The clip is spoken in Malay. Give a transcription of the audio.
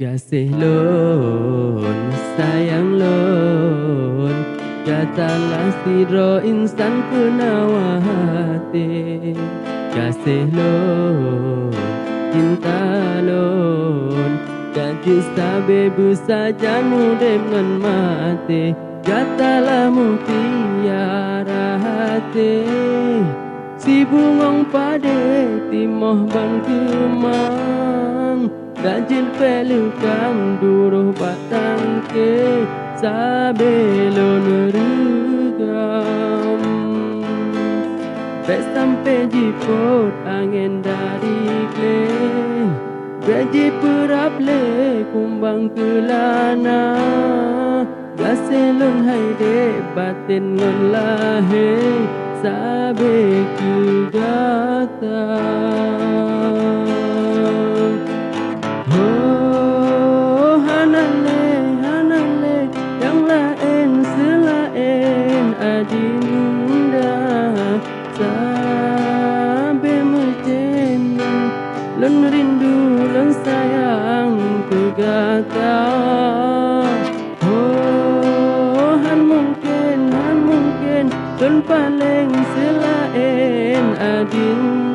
Kasih lun, sayang lun, katalah siro insan penawa hati. Kasih lun, cinta lun, janji sabe saja nudem ngan mati. Katalah mutiara hati, si bungong pade timoh ban kemang. Ganjil pelukang duruh batang ke sabelo nerugam. Bek sampai jipot angin dari kleng, gaji perap le kumbang kelana. Gaselon hai de batin ngon lahe sabe kegata. Oh hanale, hanale, yang lain selain adinda. Sampai mejen, lon rindu, lon sayang kegata. Oh han mungkin, lon paling selain adinda.